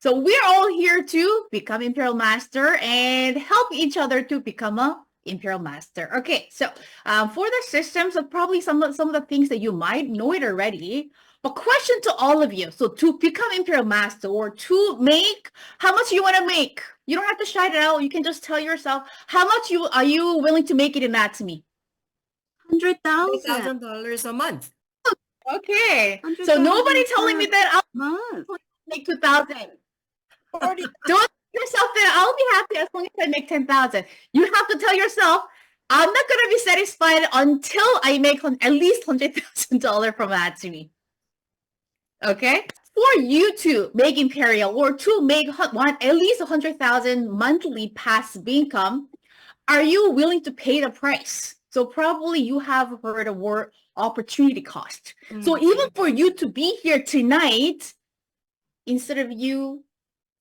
So we're all here to become Imperial Master and help each other to become a Imperial Master. Okay, so for the systems, probably some of the things that you might know it already. But question to all of you: so to become Imperial Master or to make, how much you want to make? You don't have to shout it out. You can just tell yourself how much you are you willing to make it in Atomy. $100,000 $1,000 a month. Okay, so nobody telling me that I'll month. make 2,000. Don't tell yourself that I'll be happy as long as I make 10,000. You have to tell yourself, I'm not gonna be satisfied until I make at least $100,000 from Atomy. Okay, for you to make Imperial or to make at least 100,000 monthly passive income, are you willing to pay the price? So probably you have heard the word opportunity cost. So even for you to be here tonight, instead of you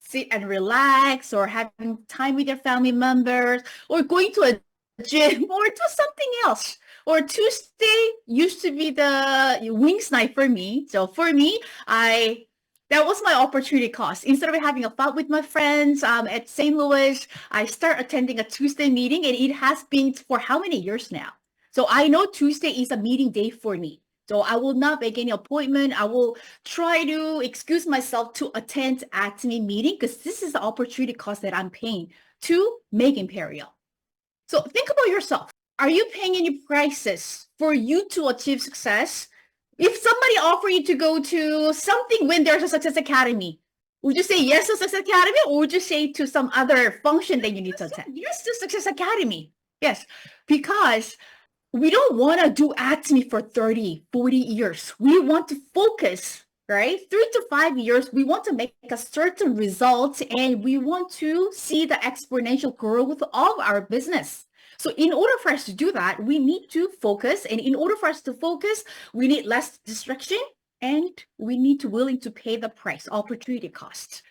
sit and relax or having time with your family members or going to a gym or do something else. Or Tuesday used to be the wings night for me. So for me, that was my opportunity cost. Instead of having a fun with my friends at St. Louis, I start attending a Tuesday meeting, and it has been for how many years now? So I know Tuesday is a meeting day for me. So I will not make any appointment. I will try to excuse myself to attend Atomy meeting because this is the opportunity cost that I'm paying to make Imperial. So think about yourself. Are you paying any prices for you to achieve success? If somebody offer you to go to something when there's a Success Academy, would you say yes to Success Academy, or would you say to some other function that you need to attend? Yes to Success Academy. Yes, because we don't want to do Atomy for 30, 40 years. We want to focus, right? 3 to 5 years, we want to make a certain result, and we want to see the exponential growth of our business. So in order for us to do that, we need to focus. And in order for us to focus, we need less distraction, and we need to willing to pay the price, opportunity cost.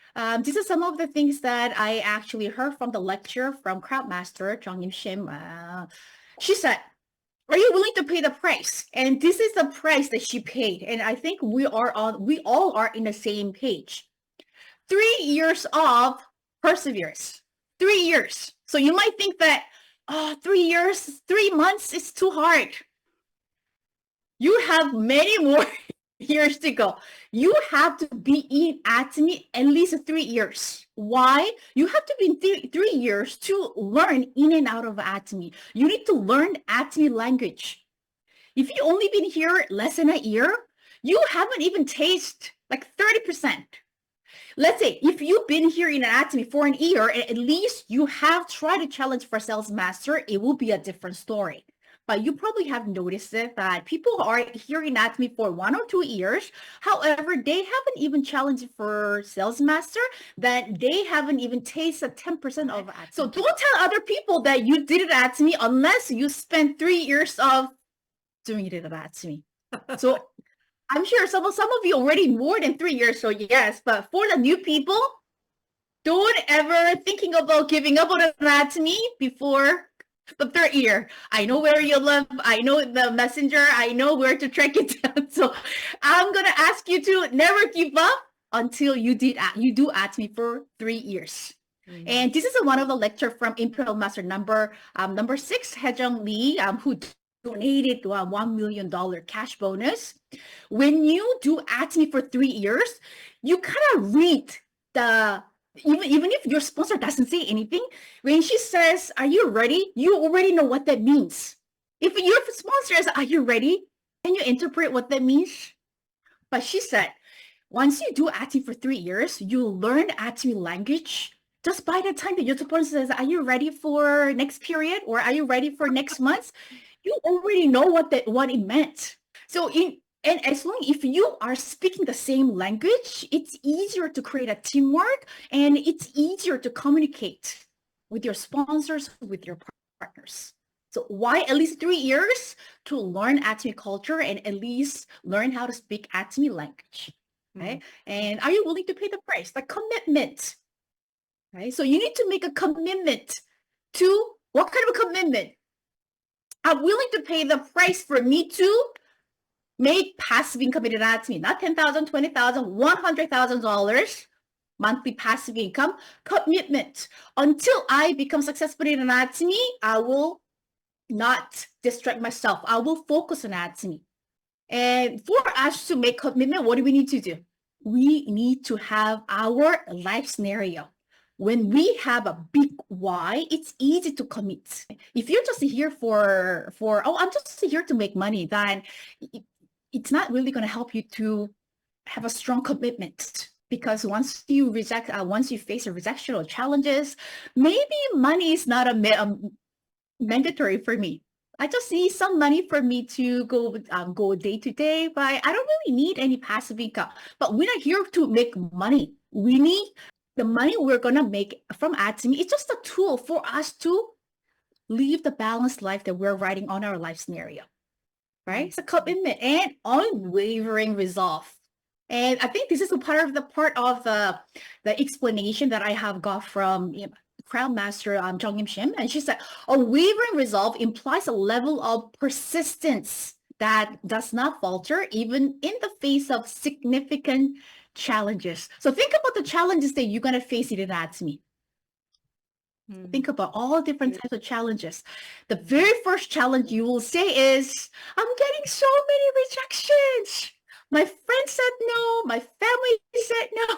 These are some of the things that I actually heard from the lecture from Crowdmaster, Jongim Shim. She said, are you willing to pay the price? And this is the price that she paid. And I think we all are in the same page. 3 years of perseverance. 3 years. So you might think that, 3 years, 3 months is too hard. You have many more years to go. You have to be in Atomy at least 3 years. Why? You have to be in 3 years to learn in and out of Atomy. You need to learn Atomy language. If you only been here less than a year, you haven't even tasted like 30%. Let's say if you've been here in Atomy for an year, and at least you have tried a challenge for Sales Master, it will be a different story. But you probably have noticed it that people are here in Atomy for 1 or 2 years. However, they haven't even challenged for Sales Master, that they haven't even tasted 10% of Atomy. So don't tell other people that you did it at Atomy unless you spent 3 years of doing it at Atomy. So I'm sure some of you already more than 3 years, so yes. But for the new people, don't ever thinking about giving up on Atomy before the 3rd year. I know where you live. I know the messenger. I know where to track it down. So I'm gonna ask you to never give up until you do Atomy for 3 years. And this is one of the lecture from Imperial Master number 6, Hejong Lee, who donated a $1 million cash bonus. When you do Atomy for 3 years, you kind of read the, even if your sponsor doesn't say anything, when she says, are you ready? You already know what that means. If your sponsor says, are you ready? Can you interpret what that means? But she said, once you do Atomy for 3 years, you learn Atomy language. Just by the time that your sponsor says, are you ready for next period? Or are you ready for next month? You already know what it meant. So and as long if you are speaking the same language, it's easier to create a teamwork, and it's easier to communicate with your sponsors, with your partners. So why at least 3 years? To learn Atomy culture and at least learn how to speak Atomy language. Okay? And are you willing to pay the price? The commitment. Right? So you need to make a commitment to what kind of a commitment? I'm willing to pay the price for me to make passive income in Atomy, not $10,000, $20,000, $100,000 monthly passive income, commitment. Until I become successful in anatomy, I will not distract myself. I will focus on anatomy. And for us to make commitment, what do we need to do? We need to have our life scenario. When we have a big why, it's easy to commit. If you're just here for I'm just here to make money, then it's not really going to help you to have a strong commitment. Because once you face a rejection or challenges, maybe money is not a mandatory for me. I just need some money for me to go day to day, but I don't really need any passive income. But we're not here to make money. We need the money we're gonna make from Atomy. It's just a tool for us to live the balanced life that we're writing on our life scenario, right? It's a commitment and unwavering resolve. And I think this is a part of the explanation that I have got from Crown Master Jung Im Shim, and she said, unwavering resolve implies a level of persistence that does not falter even in the face of significant challenges. So think about the challenges that you're going to face in anatomy. Think about all different types of challenges. The very first challenge you will say is, I'm getting so many rejections. My friend said no. My family said no.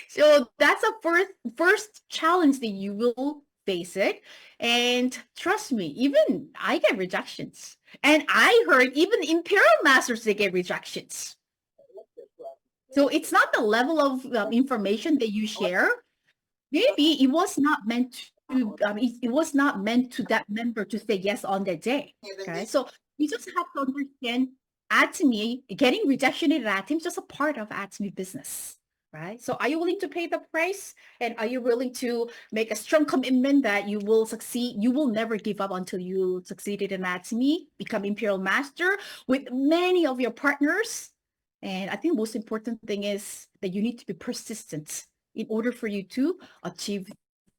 So that's a first challenge that you will face it. And trust me, even I get rejections. And I heard even Imperial Masters, they get rejections. So it's not the level of information that you share. Maybe it was not meant to, it was not meant to that member to say yes on that day. Okay, so you just have to understand Atomy, getting rejection in Atomy is just a part of Atomy business, right? So are you willing to pay the price? And are you willing to make a strong commitment that you will succeed? You will never give up until you succeeded in Atomy, become Imperial Master with many of your partners. And I think most important thing is that you need to be persistent in order for you to achieve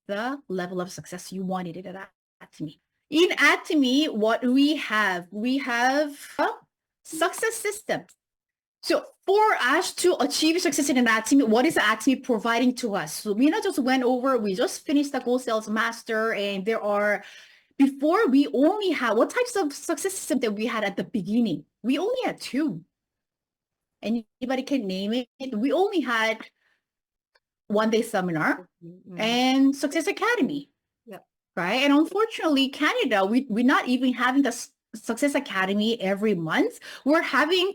the level of success you wanted in Atomy. In Atomy, what we have a success system. So for us to achieve success in Atomy, what is Atomy providing to us? So Mina just went over, we just finished the Gold Sales Master, and before we only had, what types of success system that we had at the beginning? We only had two. Anybody can name it. We only had one-day seminar and Success Academy. Right? And unfortunately, Canada, we're not even having the Success Academy every month. We're having,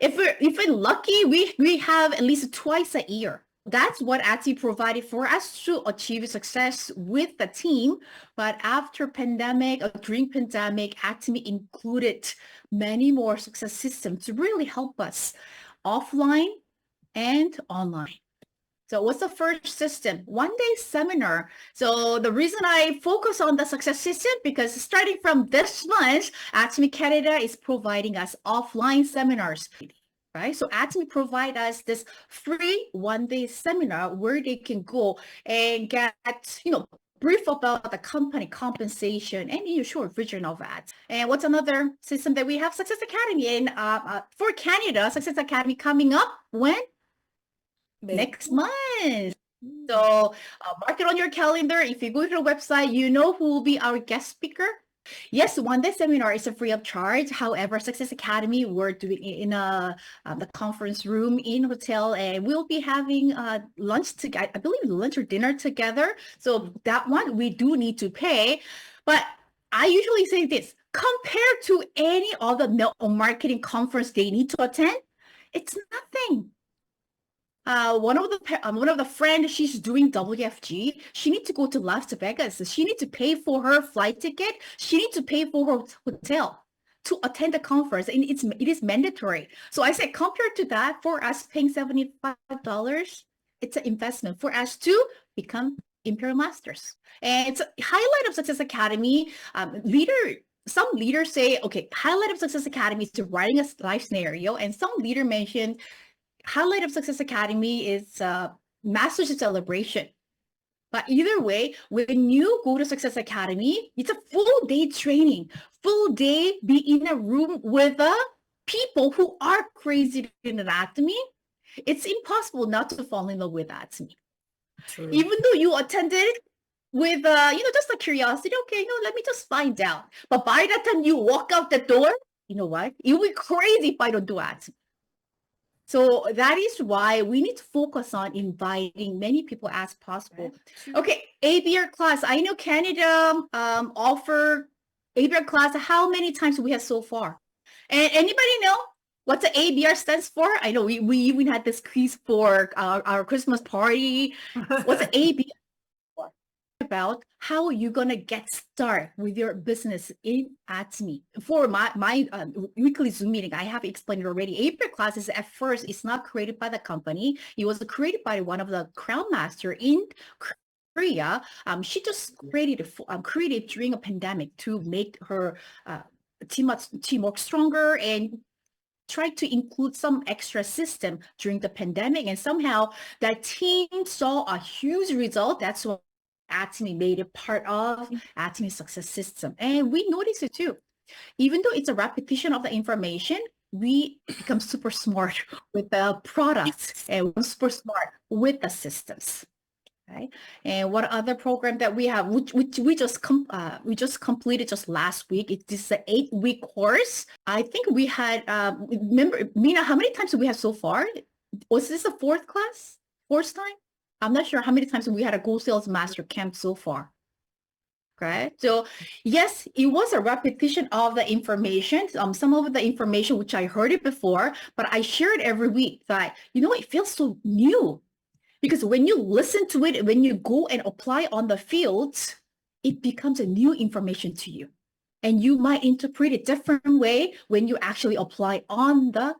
if we're lucky, we have at least twice a year. That's what Atomy provided for us to achieve success with the team. But after pandemic, or during pandemic, Atomy included many more success systems to really help us offline and online. So what's the first system? One-day seminar. So the reason I focus on the success system, because starting from this month, Atomy Canada is providing us offline seminars, right? So Atomy provide us this free one-day seminar where they can go and get, brief about the company compensation and your short vision of that. And what's another system that we have? Success Academy. And for Canada, Success Academy coming up when? Next month. So mark it on your calendar. If you go to the website, you know who will be our guest speaker. Yes, one-day seminar is a free of charge. However, Success Academy, we're doing it in the conference room in hotel, and we'll be having lunch together. I believe lunch or dinner together. So that one we do need to pay. But I usually say this: compared to any other marketing conference they need to attend, it's nothing. One of the friends, she's doing WFG. She needs to go to Las Vegas. She needs to pay for her flight ticket. She needs to pay for her hotel to attend the conference, and it is mandatory. So I said, compared to that, for us paying $75, it's an investment for us to become Imperial Masters. And it's a highlight of Success Academy. Some leaders say, okay, highlight of Success Academy is to writing a life scenario, and some leader mentioned highlight of Success Academy is Master's Celebration. But either way, when you go to Success Academy, it's a full day training, full day be in a room with people who are crazy in anatomy. It's impossible not to fall in love with Atomy. True. Even though you attended with, just a curiosity, okay, let me just find out. But by the time you walk out the door, you know what? It would be crazy if I don't do ads. So that is why we need to focus on inviting many people as possible. Okay, ABR class. I know Canada offer ABR class. How many times we have so far? And anybody know what the ABR stands for? I know we even had this quiz for our Christmas party. What's the ABR? About how you're gonna get started with your business in Atomy. For my weekly Zoom meeting, I have explained it already. APR classes at first it's not created by the company. It was created by one of the crown master in Korea. She just created during a pandemic to make her teamwork stronger and try to include some extra system during the pandemic, and somehow that team saw a huge result. That's why Atomy made it part of Atomy's success system. And we notice it too. Even though it's a repetition of the information, we become super smart with the products and super smart with the systems. Okay. And what other program that we have, which we just completed just last week. It's an 8-week course. I think we had, remember, Mina, how many times did we have so far? Was this the fourth time? I'm not sure how many times we had a Go Sales Master Camp so far. Okay, so yes, it was a repetition of the information. Some of the information which I heard it before, but I share it every week. That it feels so new, because when you listen to it, when you go and apply on the field, it becomes a new information to you, and you might interpret it different way when you actually apply on the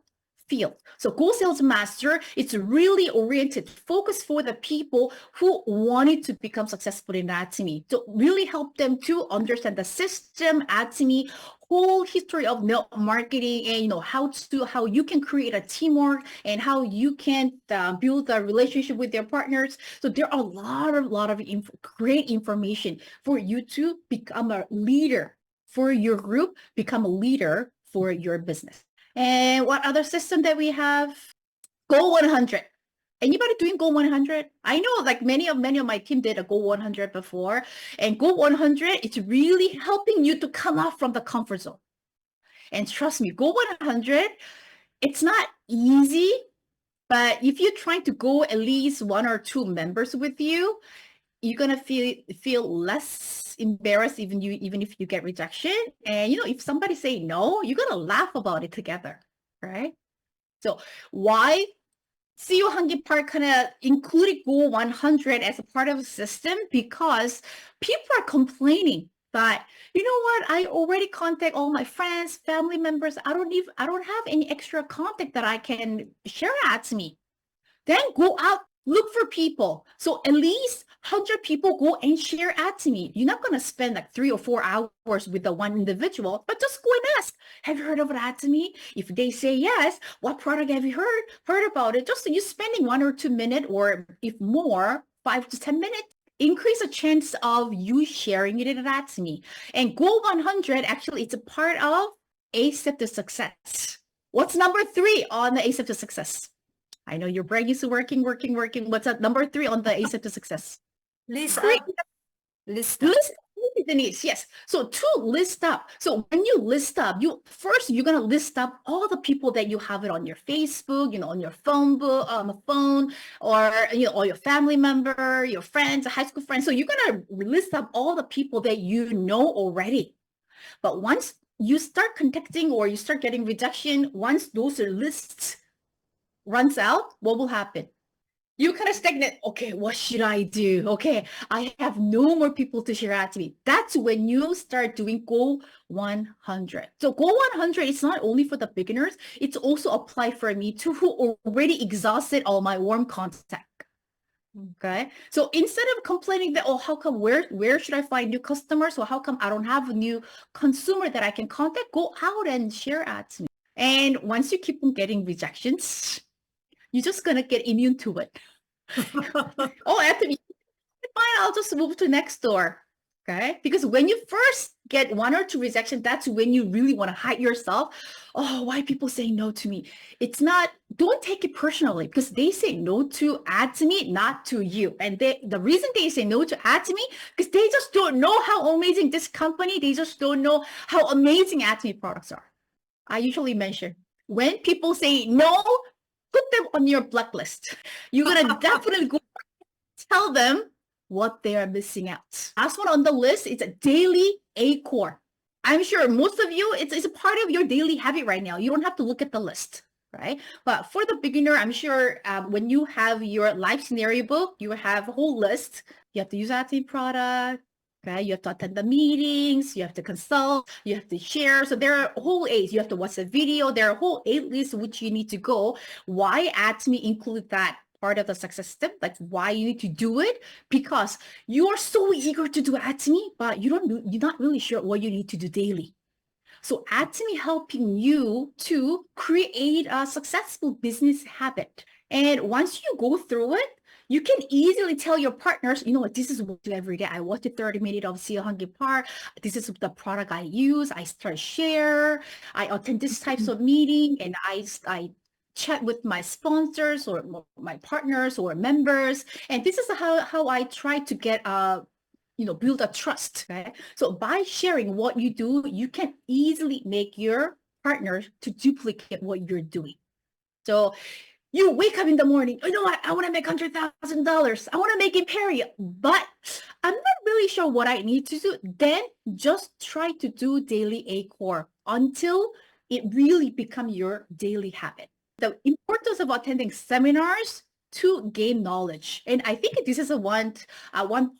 field. So Go Sales Master, it's really oriented, focused for the people who wanted to become successful in Atomy. To really help them to understand the system, Atomy, whole history of marketing, and how you can create a teamwork and how you can build a relationship with their partners. So there are a lot of great information for you to become a leader for your group, become a leader for your business. And what other system that we have? Go 100. Anybody doing Go 100? I know like many of my team did a Go 100 before. And Go 100, it's really helping you to come out from the comfort zone. And trust me, Go 100, it's not easy, but if you're trying to go at least 1 or 2 members with you, you're gonna feel less embarrassed even if you get rejection. And if somebody say no, you're gonna laugh about it together, right? So why CU Hangi Park kind of included Go 100 as a part of the system? Because people are complaining that, you know what, I already contact all my friends, family members. I don't have any extra contact that I can share at me. Then go out, look for people. So at least 100 people go and share Atomy. You're not going to spend like 3 or 4 hours with the one individual, but just go and ask, have you heard of Atomy? If they say yes, what product have you heard about it? Just you spending 1 or 2 minutes, or if more, 5 to 10 minutes, increase the chance of you sharing it at Atomy. And Go 100, actually, it's a part of ASAP to Success. What's number 3 on the ASAP to Success? I know your brain is working. What's at number 3 on the ASAP to Success? List up. Denise, yes. So to list up. So when you list up, you're going to list up all the people that you have it on your Facebook, on your phone book, on the phone, or, all your family member, your friends, high school friends. So you're going to list up all the people that you know already. But once you start contacting or you start getting rejection, once those lists runs out, what will happen? You kind of stagnate. Okay, what should I do? Okay, I have no more people to share at me. That's when you start doing Go 100. So Go 100 is not only for the beginners, it's also applied for me too, who already exhausted all my warm contact. Okay, so instead of complaining that, oh, how come, where should I find new customers? Or how come I don't have a new consumer that I can contact? Go out and share at me. And once you keep on getting rejections, you're just going to get immune to it. Oh, Anthony, fine, I'll just move to next door. Okay, because when you first get 1 or 2 rejection, that's when you really want to hide yourself. Oh, why people say no to me? It's not, don't take it personally, because they say no to Atomy, not to you. And the reason they say no to Atomy, because they just don't know how amazing this company, they just don't know how amazing Atomy products are. I usually mention, when people say no, put them on your blacklist. You're going to definitely go tell them what they are missing out. Last one on the list is a daily A-core. I'm sure most of you, it's a part of your daily habit right now. You don't have to look at the list, right? But for the beginner, I'm sure when you have your life scenario book, you have a whole list. You have to use that product. Okay, you have to attend the meetings, you have to consult, you have to share. So there are whole A's. You have to watch the video. There are whole 8 lists which you need to go. Why Atomy include that part of the success step, like why you need to do it? Because you are so eager to do Atomy, but you're not really sure what you need to do daily. So Atomy helping you to create a successful business habit. And once you go through it, you can easily tell your partners, you know what, this is what I do every day. I watch the 30 minutes of See Hungry Park. This is the product I use. I start share. I attend this types of meeting, and I chat with my sponsors or my partners or members. And this is how I try to get build a trust. Okay? So by sharing what you do, you can easily make your partner to duplicate what you're doing. So you wake up in the morning, you know what, I want to make $100,000. I want to make Imperial, but I'm not really sure what I need to do. Then just try to do daily A-core until it really becomes your daily habit. The importance of attending seminars to gain knowledge. And I think this is one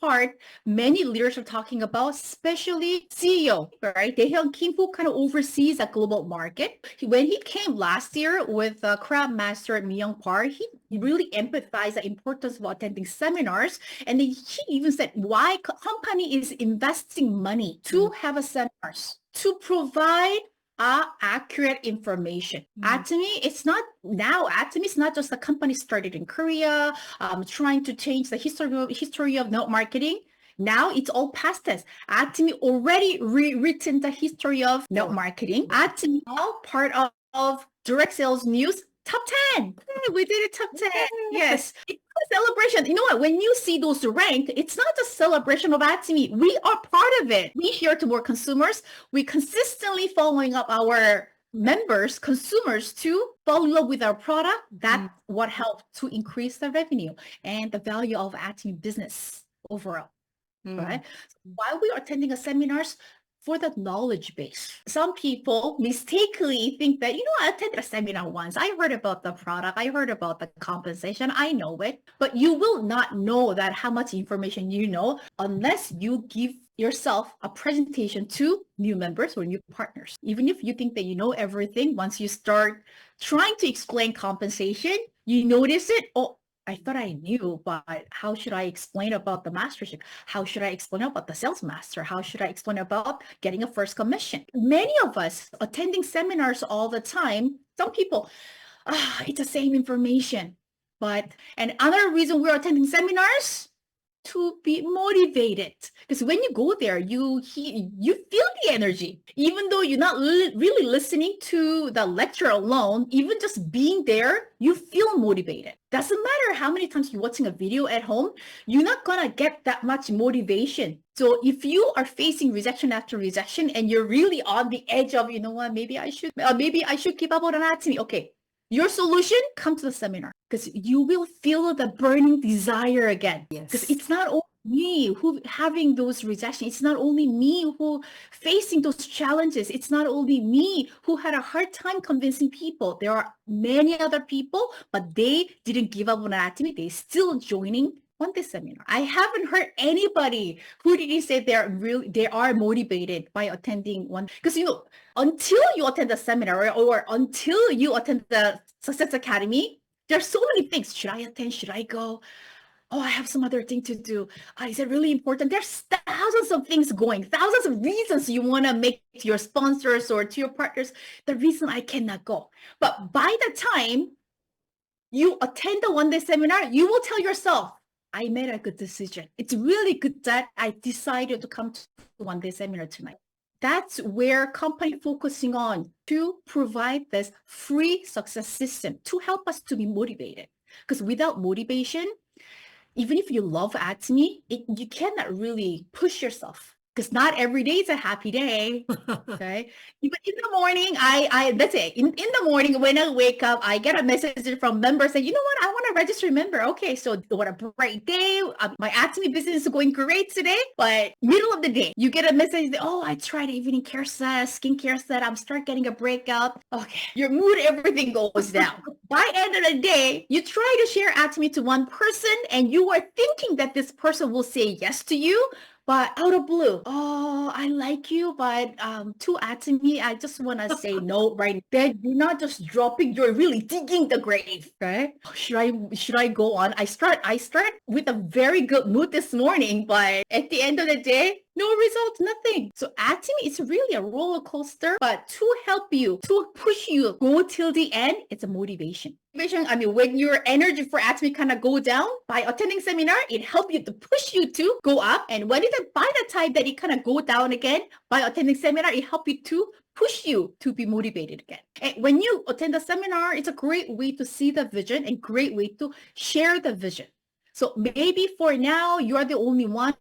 part many leaders are talking about, especially CEO, right? Daehyun Kim, who kind of oversees a global market. When he came last year with Crab Master Myung Park, he really emphasized the importance of attending seminars. And he even said why company is investing money to have a seminars, to provide accurate information. Atomy, Atomy is not just a company started in Korea, trying to change the history of network marketing. Now it's all past tense. Atomy already rewritten the history of network marketing. Atomy now part of direct sales news top 10. We did it top 10. Yes. It's a celebration. You know what? When you see those ranked, it's not a celebration of Atomy. We are part of it. We here to more consumers. We consistently following up our members, consumers to fall in love with our product. That's what helped to increase the revenue and the value of Atomy business overall. Right? So while we are attending a seminars, for the knowledge base. Some people mistakenly think that, I attended a seminar once. I heard about the product. I heard about the compensation. I know it. But you will not know that how much information you know unless you give yourself a presentation to new members or new partners. Even if you think that you know everything, once you start trying to explain compensation, you notice it. Oh, I thought I knew, but how should I explain about the mastership? How should I explain about the sales master? How should I explain about getting a first commission? Many of us attending seminars all the time, some people, it's the same information. And another reason we're attending seminars, to be motivated, because when you go there, you feel the energy, even though you're not really listening to the lecture alone. Even just being there, you feel motivated. Doesn't matter how many times you're watching a video at home, you're not gonna get that much motivation. So if you are facing rejection after rejection and you're really on the edge of, maybe I should keep up on Atomy. Okay, your solution, come to the seminar, because you will feel the burning desire again. Because it's not only me who having those rejections. It's not only me who facing those challenges. It's not only me who had a hard time convincing people. There are many other people, but they didn't give up on Atomy. They still joining on this seminar. I haven't heard anybody who did say they are motivated by attending one, because until you attend the seminar or until you attend the Success Academy, there's so many things. Should I attend? Should I go? Oh, I have some other thing to do. Is it really important? There's thousands of things going, thousands of reasons you want to make to your sponsors or to your partners the reason I cannot go. But by the time you attend the one-day seminar, you will tell yourself, I made a good decision. It's really good that I decided to come to one-day seminar tonight. That's where company focusing on to provide this free success system to help us to be motivated. Because without motivation, even if you love Atomy, you cannot really push yourself because not every day is a happy day. Okay. But in the morning, I that's it. In the morning, when I wake up, I get a message from members saying, you know what, I want to register a member. Okay, so what a great day. My Atomy business is going great today. But middle of the day, you get a message that, oh, I tried evening care set, skincare set. I'm start getting a breakup. Okay. Your mood, everything goes down. By end of the day, you try to share Atomy to one person and you are thinking that this person will say yes to you. But out of blue, oh, I like you, but to Atomy, I just want to say no right then. You're not just dropping, you're really digging the grave, right? Should I go on? I start with a very good mood this morning, but at the end of the day, no results, nothing. So Atomy is really a roller coaster, but to help you, to push you go till the end, it's a motivation. I mean, when your energy for Atomy kind of go down, by attending seminar, it helps you to push you to go up. And when it's by the time that it kind of go down again, by attending seminar, it helps you to push you to be motivated again. And when you attend a seminar, it's a great way to see the vision and great way to share the vision. So maybe for now, you're the only one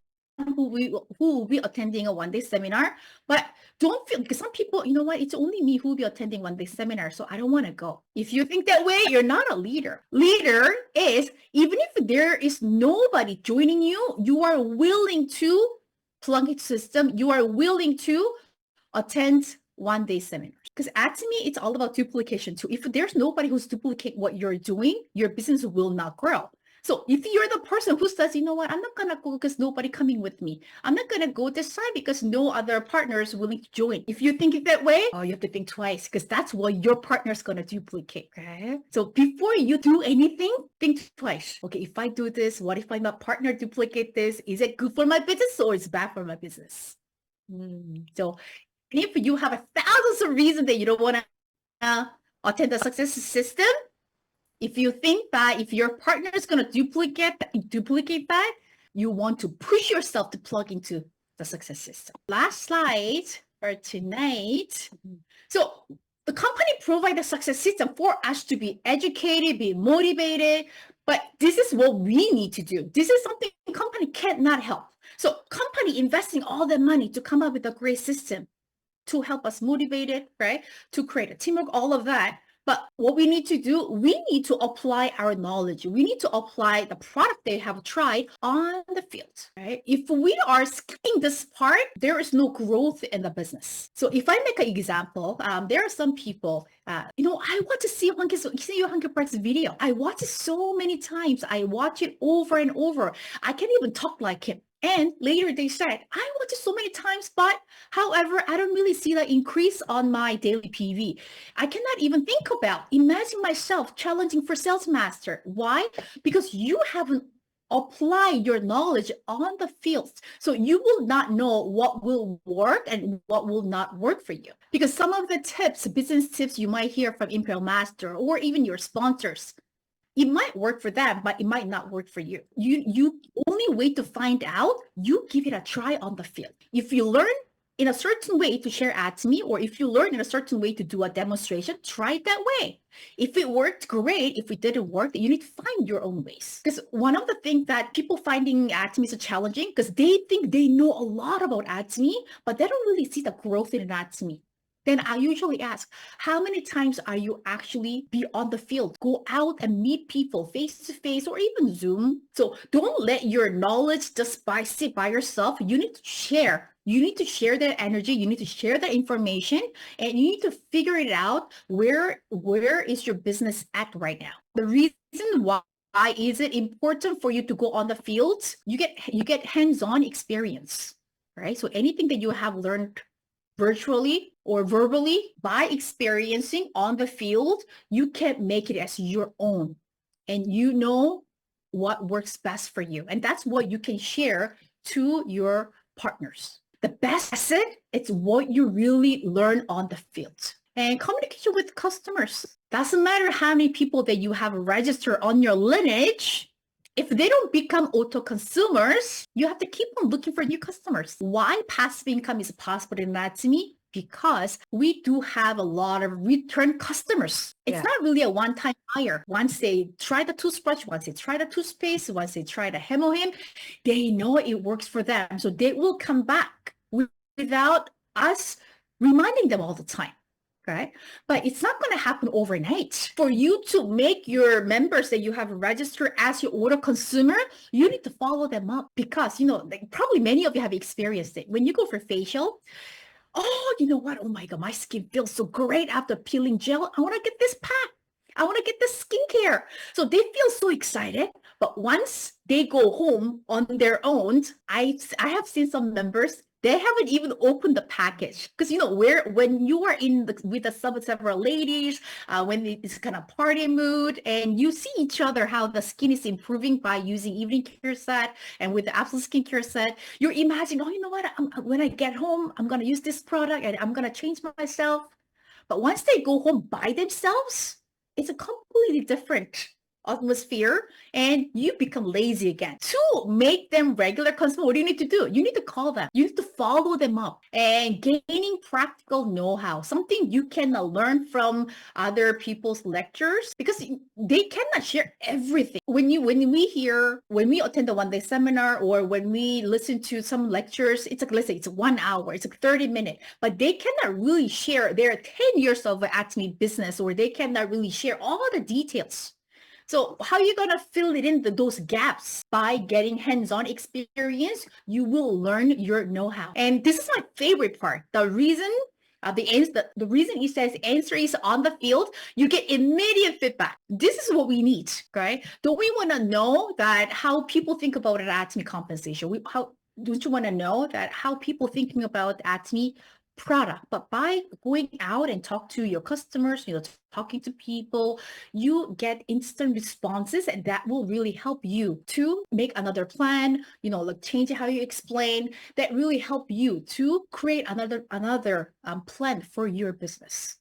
who will be attending a one-day seminar, but don't feel, because some people, you know what, it's only me who will be attending one-day seminar, so I don't want to go. If you think that way, you're not a leader. Leader is, even if there is nobody joining you, you are willing to plug into system, you are willing to attend one-day seminars. Because Atomy, it's all about duplication too. If there's nobody who's duplicate what you're doing, your business will not grow. So if you're the person who says, you know what, I'm not going to go because nobody coming with me. I'm not going to go this side because no other partner is willing to join. If you think it that way, oh, you have to think twice because that's what your partner is going to duplicate. Okay. So before you do anything, think twice. Okay, if I do this, what if my partner duplicate this? Is it good for my business or is it bad for my business? So if you have thousands of reasons that you don't want to attend the success system, if you think that if your partner is going to duplicate that, you want to push yourself to plug into the success system. Last slide for tonight. So the company provides a success system for us to be educated, be motivated, but this is what we need to do. This is something the company cannot help. So company investing all their money to come up with a great system to help us motivated, right? To create a teamwork, all of that. But what we need to do, we need to apply our knowledge. We need to apply the product they have tried on the field, right? If we are skipping this part, there is no growth in the business. So if I make an example, there are some people, I want to see Hunky video. I watch it so many times. I watch it over and over. I can't even talk like him. And later they said, I watch it so many times, but however, I don't really see the increase on my daily PV. I cannot even think about, imagine myself challenging for sales master. Why? Because you haven't applied your knowledge on the field. So you will not know what will work and what will not work for you. Because some of the tips, business tips you might hear from Imperial Master or even your sponsors, it might work for them, but it might not work for you. You only way to find out, you give it a try on the field. If you learn in a certain way to share Atomy, or if you learn in a certain way to do a demonstration, try it that way. If it worked, great. If it didn't work, you need to find your own ways. Because one of the things that people finding Atomy so challenging, because they think they know a lot about Atomy, but they don't really see the growth in Atomy. Then I usually ask, how many times are you actually be on the field? Go out and meet people face to face or even Zoom. So don't let your knowledge just sit by yourself. You need to share. You need to share that energy. You need to share that information and you need to figure it out. Where is your business at right now? The reason why is it important for you to go on the field? You get hands-on experience, right? So anything that you have learned virtually or verbally by experiencing on the field, you can make it as your own and you know what works best for you. And that's what you can share to your partners. The best asset, it's what you really learn on the field. And communication with customers. Doesn't matter how many people that you have registered on your lineage, If they don't become auto consumers, you have to keep on looking for new customers. Why passive income is possible in Atomy? Because we do have a lot of return customers. It's not really a one-time buyer. Once they try the toothbrush, once they try the toothpaste, once they try the Hemohim, they know it works for them. So they will come back without us reminding them all the time. Right? But it's not going to happen overnight. For you to make your members that you have registered as your auto consumer, you need to follow them up because, like probably many of you have experienced it. When you go for facial, oh, you know what? Oh my God, my skin feels so great after peeling gel. I want to get this pack. I want to get this skincare. So they feel so excited. But once they go home on their own, I have seen some members, they haven't even opened the package because when you are with several ladies, when it's kind of party mood, and you see each other how the skin is improving by using evening care set and with the absolute skincare set, you're imagining, oh, you know what? When I get home, I'm gonna use this product and I'm gonna change myself. But once they go home by themselves, it's a completely different atmosphere and you become lazy again. To make them regular customers, what do you need to do? You need to call them. You need to follow them up and gaining practical know-how, something you can learn from other people's lectures because they cannot share everything. When we attend a one-day seminar or when we listen to some lectures, it's like, let's say it's 1 hour, it's like 30 minutes, but they cannot really share their 10 years of Atomy business, or they cannot really share all the details. So how are you going to fill it in those gaps? By getting hands-on experience, you will learn your know-how. And this is my favorite part. The reason it says answer is on the field, you get immediate feedback. This is what we need, right? Don't we want to know that how people think about an Atomy compensation? Don't you want to know that how people thinking about Atomy product? But by going out and talk to your customers, talking to people, you get instant responses, and that will really help you to make another plan, like change how you explain, that really help you to create another plan for your business.